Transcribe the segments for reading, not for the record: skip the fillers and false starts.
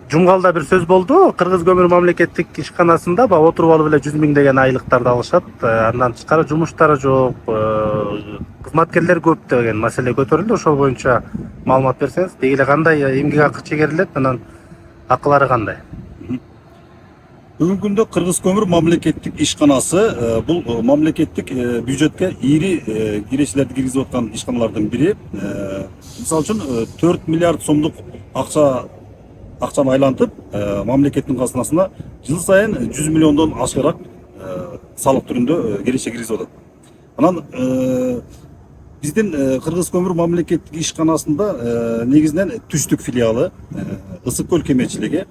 Жумгалда бир сөз болду. Кыргыз көмүр мамлекеттик ишканасында баягы отуруп алып эле 100 000 деген айлыктарды алышат. Андан тышкары жумуштары жок, кызматкерлер көп деген маселе көтөрүлдү. Ошол боюнча маалымат берсеңиз, деги эле кандай эмгек акы чегерилет, анан акылары кандай? Бүгүнкү күндө Кыргыз көмүр мамлекеттик ишканасы бул мамлекеттик бюджетке ири кирешелерди киргизип аткан ишканалардын бири. Мисалы үчүн 4 миллиард сомдук акчаны айлантып, мамлекеттин казынасына жыл сайын 100 миллиондон ашыгыраак салык түрүндө киреше киргизип атат. Анан биздин Кыргыз көмүр мамлекеттик ишканасында негизинен түштүк филиалы, Ысык көл кемечилиги,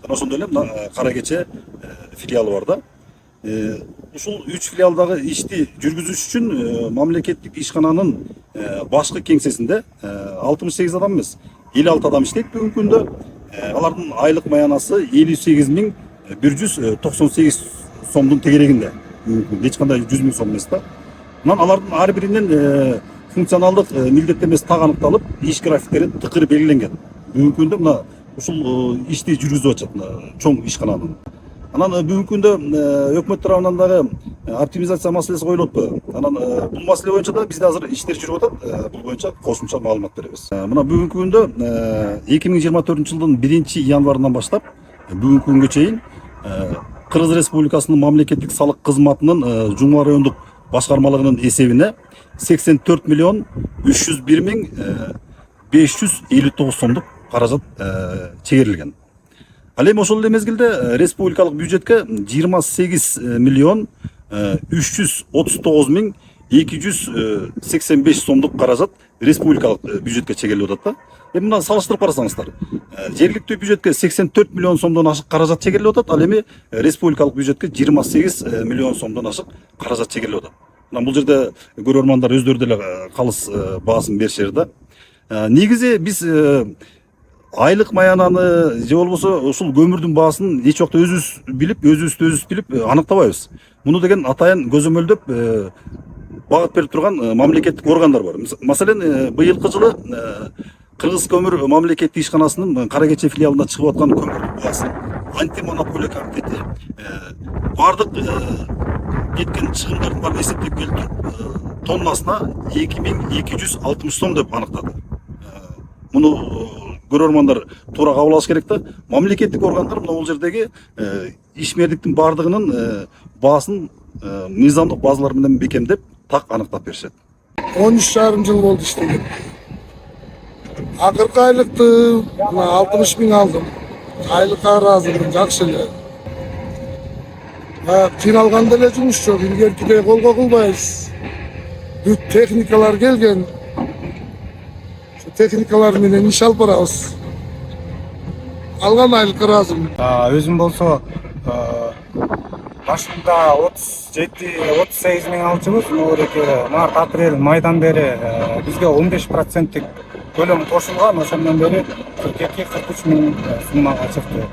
ошондой эле Кара Кече филиалы бар да. Ушул 3 филиалдагы ишти жүргүзүш үчүн мамлекеттик ишкананын башкы кеңсесинде 68 адам эмес, 56 адам иштейт бүгүнкү күндө. Алардын айлык маянасы 58.198 сомдун тегерегинде. Эч кандай 100 000 сом эмес да. Анан алардын ар биринин функционалдык милдеттенмеси так аныкталып, иш графиктери тыкыр белгиленген. Бүгүнкү күндө мына ушул ишти жүргүзүп атышат чоң ишкананын. Анан бүгүнкү күндө өкмөт тарабынан дагы оптимизация маселеси коюлуп атпы. Анан бул маселе боюнча да бизде азыр иштер жүрүп атат. Бул боюнча кошумча маалымат беребиз. Мына бүгүнкү күндө 2024-жылдын 1-январынан баштап бүгүнкү күнгө чейин Кыргыз Республикасынын мамлекеттик салык кызматынын Жумга райондук башкармалыгынын эсебине 84 миллион 301 миң 559 сомдук каражат чегерилген. Ал эми ошол эле мезгилде республикалык бюджетке 28 миллион 339 миң 285 сомдук каражат республикалык бюджетке чегерилип атат да. Эми мына салыштырып карасаңыздар, жергиликтүү бюджетке 84 миллион сомдон ашык каражат чегерилип атат, ал эми республикалык бюджетке 28 миллион сомдон ашык каражат чегерилип атат. Мына бул жерде көрөрмандар өздөрү деле калыс баасын беришер да. Негизи биз айлык маянаны же болбосо ушул көмүрдүн баасын эч убакта өзүбүз билип аныктабайбыз. Муну деген атайын көзөмөлдөп багыт берип турган мамлекеттик органдар бар. Маселен, быйылкы жылы Кыргыз көмүр мамлекеттик ишканасынын Кара Кече филиалында чыгып аткан көмүрдүн баасын антимонополия комитети бардык кеткен чыгымдардын баарын эсептеп келтирип, тоннасына 2260 сом деп аныктады. Муну көрөрмандар туура кабыл алыш керек да. Мамлекеттик органдар мына бул жердеги ишмердиктин бардыгынын баасын мыйзамдык базалар менен бекемдеп, так аныктап беришет. 13,5 жыл болду иштеген. Акыркы айлыкты 60 миң алдым. Айлыкка ыраазымын, жакшы эле. Кыйналганда эле жумуш жок, илгеркидей колго кылбайбыз. Бүт техникалар келген. Техникалар менен иш алып барабыз. Алган айлыкка ыраазымын. Өзүм болсо башында 37-38 миң алчыбыз. Март, апрель, майдан бери бизге 15% көлөм кошулган. Ошондон бери 42-43 миң суммага чыкты.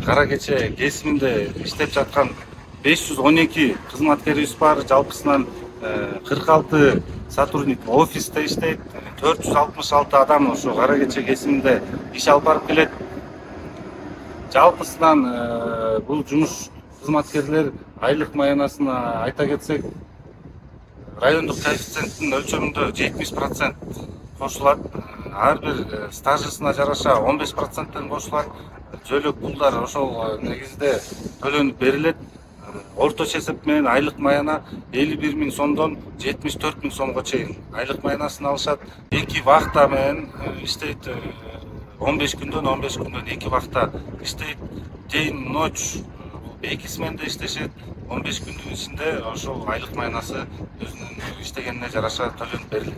Кара Кече кесиминде иштеп жаткан 512 кызматкерибиз бар. Жалпысынан 46 сотрудник офисте иштейт. 466 адам ошо Кара Кече кесиминде иш алып барып келет. Жалпысынан бул жумуш кызматкерлер айлык маянасына айта кетсек, райондук коэффициенттин өлчөмүндө 70% кошулат. Ар бир стажысына жараша 15%тен кошулат. Жөлөк пулдар ошол негизде төлөнүп берилет. Орточо эсеп менен айлык маяна 51 миң сомдон 74 миң сомго чейин айлык маянасын алышат. 2 вахта менен иштейт. 15 күндөн 2 вахта иштейт. День, ночь 2 сменде иштешет. 15 күндүн ичинде ошол айлык маянасы өзүнүн иштегенине жараша төлөнүп берилет.